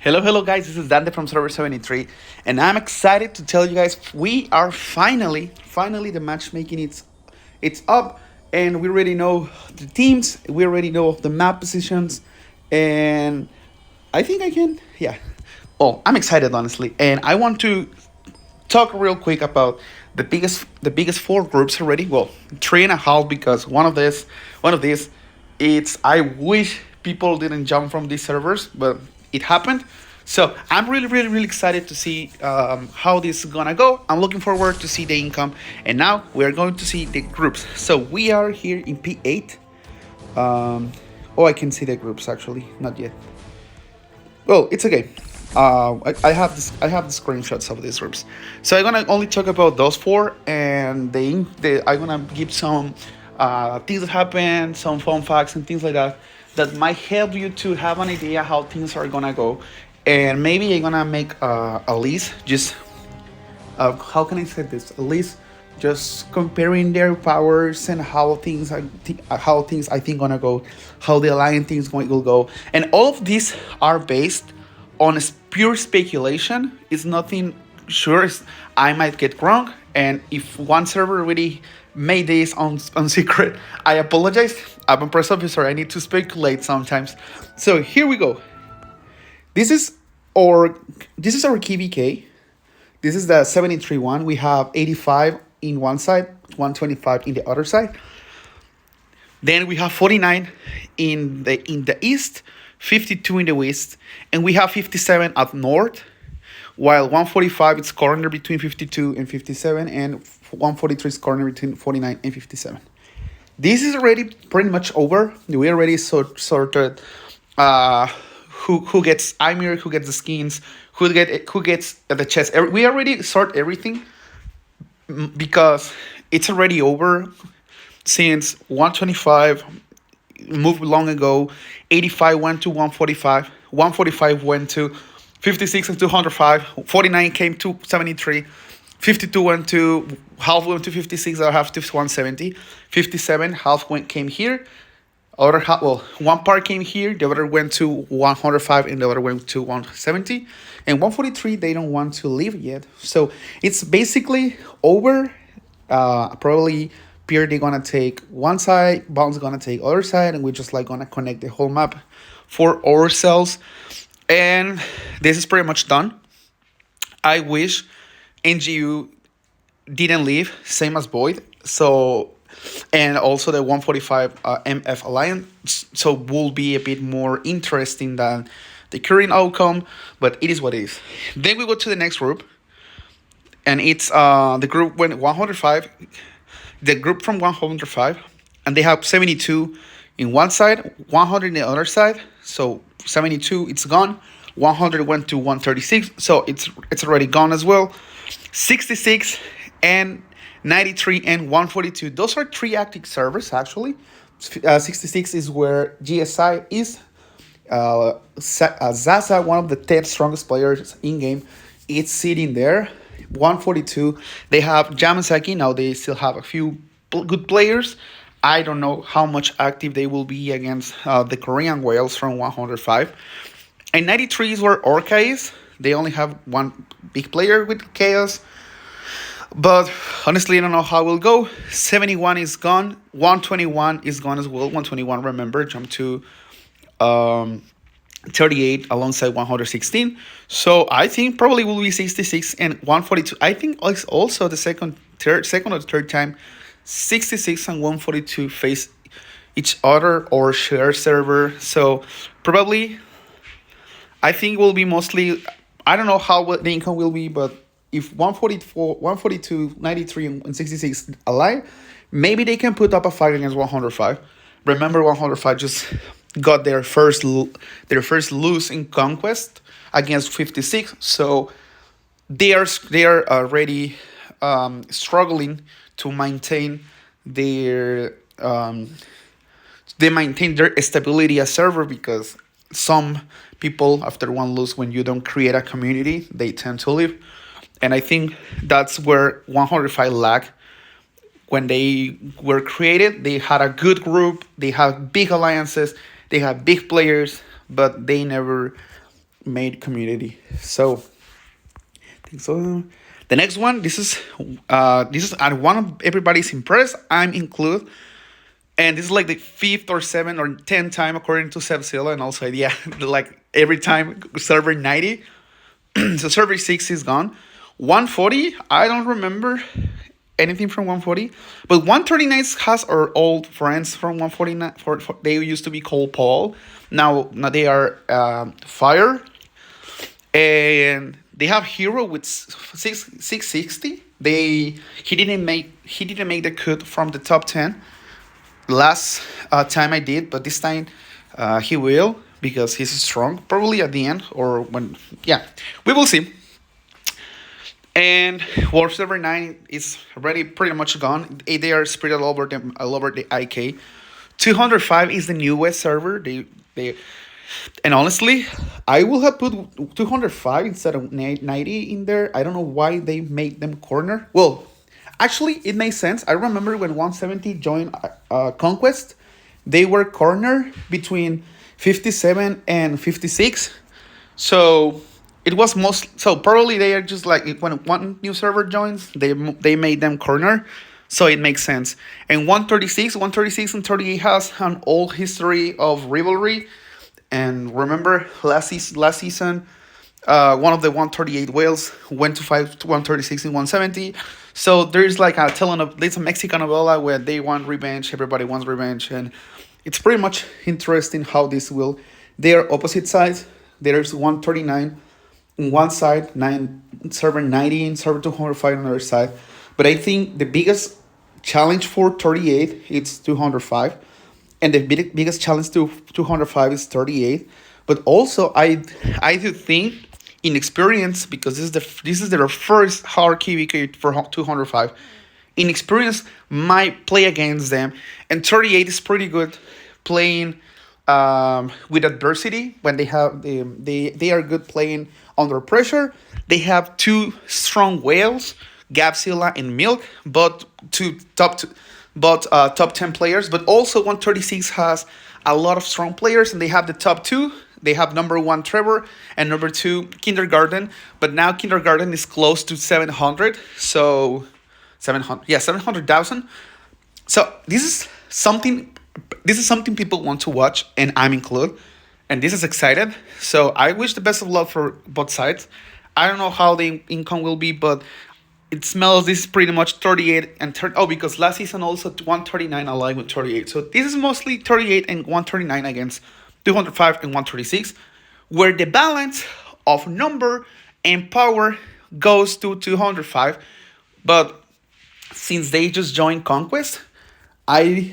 Hello guys, this is Dante from Server 73, and I'm excited to tell you guys we are finally the matchmaking it's up, and we already know the teams, we already know the map positions, and I think I can, yeah. Oh, I'm excited honestly, and I want to talk real quick about the biggest four groups already. Well, three and a half because one of these, it's I wish people didn't jump from these servers, but it happened. So I'm really excited to see how this is gonna go. I'm looking forward to see the income, and now we're going to see the groups. So we are here in P8. Oh, I can see the groups actually, not yet. Well, it's okay. I have this. I have the screenshots of these groups. So I'm gonna only talk about those four, and I'm gonna give some things that happen, some fun facts and things like that that might help you to have an idea how things are gonna go, and maybe I'm gonna make a list. Just how can I say this? A list, just comparing their powers and how things I think gonna go, how the alliance things going will go, and all of these are based on pure speculation. It's nothing sure. I might get wrong, and if one server already made this on secret, I apologize. I'm a press officer. I need to speculate sometimes. So here we go. This is our KvK. This is the 73 one. We have 85 in one side, 125 in the other side. Then we have 49 in the east, 52 in the west, and we have 57 at north, while 145 is corner between 52 and 57, and 143 is corner between 49 and 57. This is already pretty much over. We already sorted who gets Ymir, who gets the skins, who gets the chest. We already sort everything because it's already over since 125 moved long ago. 85 went to 145. 145 went to 56 and 205. 49 came to 73. 52 went to half went to 56, or half to 170. 57 came here. Other half, well, one part came here. The other went to 105, and the other went to 170. And 143, they don't want to leave yet. So it's basically over. Probably Pierre they gonna take one side, Bond's gonna take other side, and we're just like gonna connect the whole map for ourselves. And this is pretty much done. I wish NGU didn't leave, same as Void. So, and also the 145 MF Alliance. So will be a bit more interesting than the current outcome, but it is what it is. Then we go to the next group, and it's the group went 105. The group from 105, and they have 72 in one side, 100 in the other side. So 72, it's gone. 100 went to 136, so it's already gone as well. 66 and 93 and 142. Those are three active servers actually. 66 is where GSI is. Zaza, one of the 10 strongest players in game, it's sitting there. 142, they have Jamasaki. Now they still have a few good players. I don't know how much active they will be against the Korean whales from 105. And 93 is where Orca is. They only have one big player with Chaos. But honestly, I don't know how it will go. 71 is gone. 121 is gone as well. 121, remember, jumped to 38 alongside 116. So I think probably will be 66 and 142. I think it's also the second or third time 66 and 142 face each other or share server. So probably I think will be mostly, I don't know how the income will be, but if 144, 142, 93 and 66 alive, maybe they can put up a fight against 105. Remember 105 just got their first lose in Conquest against 56, so they are already struggling to maintain their stability as server, because some people after one lose, when you don't create a community, they tend to leave, and I think that's where 105 lack. When they were created, they had a good group, they had big alliances, they had big players, but they never made community. So I think so. The next one, this is one of everybody's impressed. I'm included. And this is like the fifth or seventh or 10th time according to Sevzilla, and also yeah, like every time server 90. So server 6 is gone. 140, I don't remember anything from 140, but 139 has our old friends from 149. They used to be called Paul. Now they are Fire, and they have Hero with 660. He didn't make the cut from the top 10 last time I did, but this time he will because he's strong. Probably at the end or when, yeah, we will see. And War Server 9 is already pretty much gone. They are spread all over the IK. 205 is the newest server. They and honestly, I will have put 205 instead of 90 in there. I don't know why they made them corner. Well, actually, it makes sense. I remember when 170 joined Conquest, they were corner between 57 and 56. So it was most. So probably they are just like when one new server joins, they made them corner. So it makes sense. And 136 and 38 has an old history of rivalry. And remember last season, one of the 138 whales went to fight 136 and 170. So there's like there's a Mexican novella where they want revenge, everybody wants revenge, and it's pretty much interesting how this will. They are opposite sides. There's 139 on one side, server 90 and server 205 on the other side. But I think the biggest challenge for 38 is 205, and the biggest challenge to 205 is 38. But also I do think in experience, because this is their first hard KvK for 205. In experience, might play against them, and 38 is pretty good playing with adversity when they are good playing under pressure. They have two strong whales, Gapzilla and Milk, but top 10 players. But also 136 has a lot of strong players, and they have the top two. They have number one Trevor and number two Kindergarten. But now Kindergarten is close to 700. So 700,000. So this is something people want to watch, and I'm included. And this is excited. So I wish the best of luck for both sides. I don't know how the income will be, but it smells this is pretty much 38 and 30. Oh, because last season also 139 aligned with 38. So this is mostly 38 and 139 against 205 and 136, where the balance of number and power goes to 205. But since they just joined Conquest, I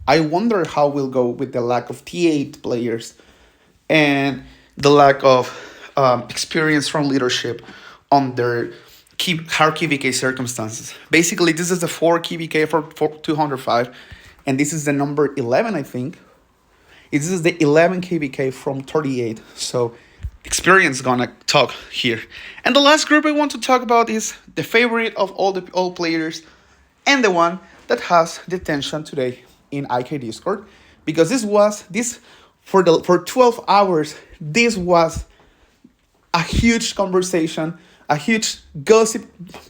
wonder how we'll go with the lack of T8 players and the lack of experience from leadership on their hard KvK circumstances. Basically, this is the 4 KvK for 205, and this is the number 11, I think. This is the 11 KvK from 38. So experience gonna talk here. And the last group I want to talk about is the favorite of all players, and the one that has the attention today in IK Discord, because this for 12 hours. This was a huge conversation, a huge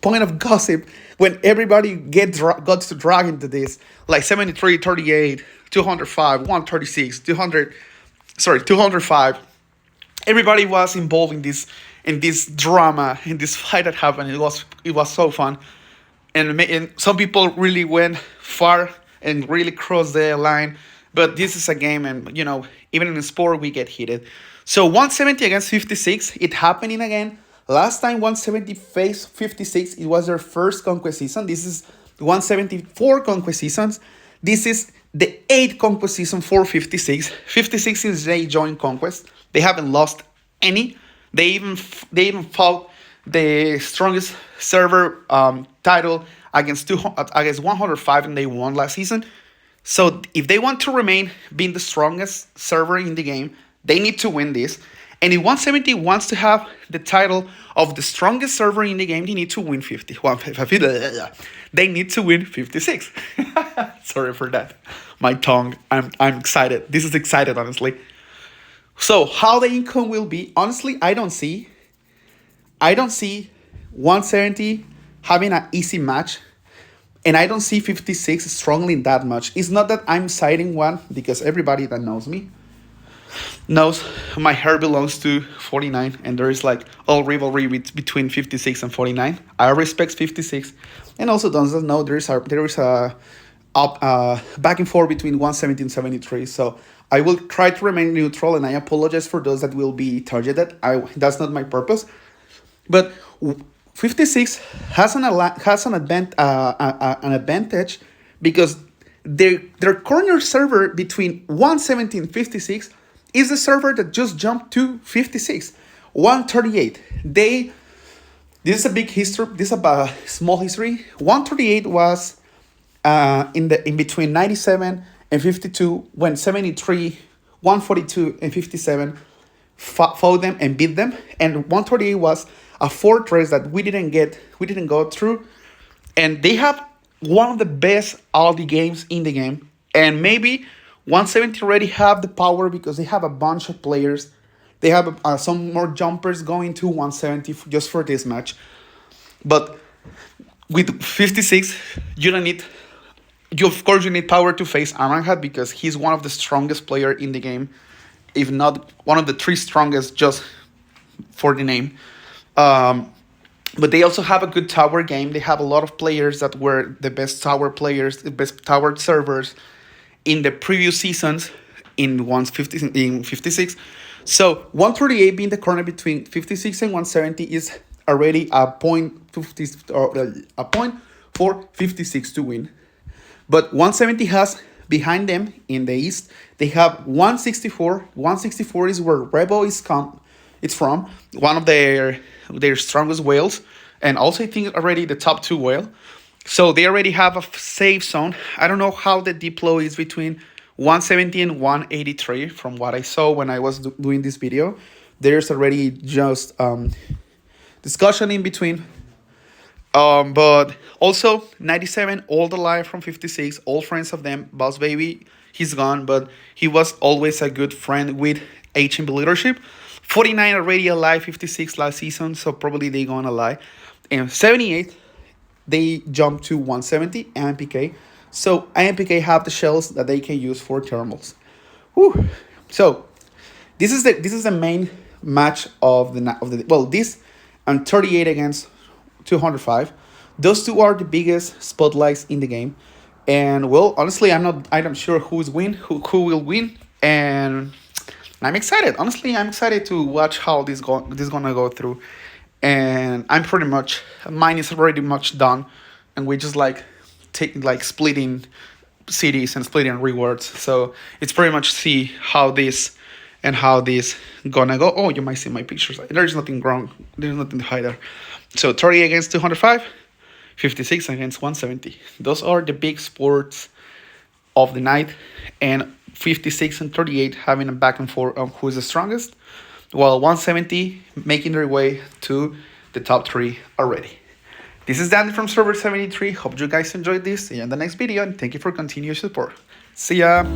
point of gossip when everybody got to drag into this, like 73, 38, 205, 136, 205. Everybody was involved in this drama, in this fight that happened. It was so fun, and some people really went far and really crossed the line. But this is a game, and even in sport we get heated. So 170 against 56, it happening again. Last time 170 faced 56, it was their first Conquest season. This is 174 Conquest seasons. This is the 8th Conquest season for 56. 56 since they joined Conquest. They haven't lost any. They even fought the strongest server title against 105, and they won last season. So if they want to remain being the strongest server in the game, they need to win this. And if 170 wants to have the title of the strongest server in the game, they need to win 50. They need to win 56. Sorry for that. My tongue. I'm excited. This is excited, honestly. So how the income will be? Honestly, I don't see 170 having an easy match, and I don't see 56 struggling that much. It's not that I'm citing one, because everybody that knows me knows my heart belongs to 49, and there is like all rivalry between 56 and 49. I respect 56, and also doesn't know there is a up back and forth between 170 and 73. So I will try to remain neutral, and I apologize for those that will be targeted. That's not my purpose. But 56 has an advantage, because their corner server between 170 and 56 is the server that just jumped to 56, 138. This is a big history. This is a small history. 138 was in between 97 and 52, when 73, 142, and 57 fought them and beat them. And 138 was a fortress that we didn't go through, and they have one of the best Aldi games in the game. And maybe 170 already have the power, because they have a bunch of players. They have some more jumpers going to 170 just for this match. But with 56, you don't need. Of course, you need power to face Aranhat, because he's one of the strongest player in the game, if not one of the three strongest, just for the name. But they also have a good tower game. They have a lot of players that were the best tower players, the best tower servers in the previous seasons in 56. So 138 being the corner between 56 and 170 is already a point 50, or a point for 56 to win. But 170 has behind them in the east, they have 164. 164 is where Rebo it's from, one of their strongest whales, and also I think already the top 2 whale. So they already have a safe zone. I don't know how the deploy is between 170 and 183 from what I saw when I was doing this video. There's already just discussion in between. But also 97, old alive from 56, old friends of them. Boss Baby, he's gone, but he was always a good friend with HMB leadership. 49 already alive, 56 last season, so probably they gonna lie. And 78, they jumped to 170 AMPK. So AMPK have the shells that they can use for thermals. Whew. So this is the main match of the this and 38 against 205. Those two are the biggest spotlights in the game. And well, honestly, I'm sure who will win, and I'm excited. Honestly, I'm excited to watch how this gonna go through. And mine is already much done, and we just splitting cities and splitting rewards. So it's pretty much see how this gonna go. Oh, you might see my pictures. There's nothing wrong. There's nothing to hide there. So 30 against 205, 56 against 170. Those are the big sports of the night, and 56 and 38 having a back and forth of who is the strongest, while 170 making their way to the top 3 already. This is Danny from Server 73. Hope you guys enjoyed this. See you in the next video, and thank you for continued support. See ya!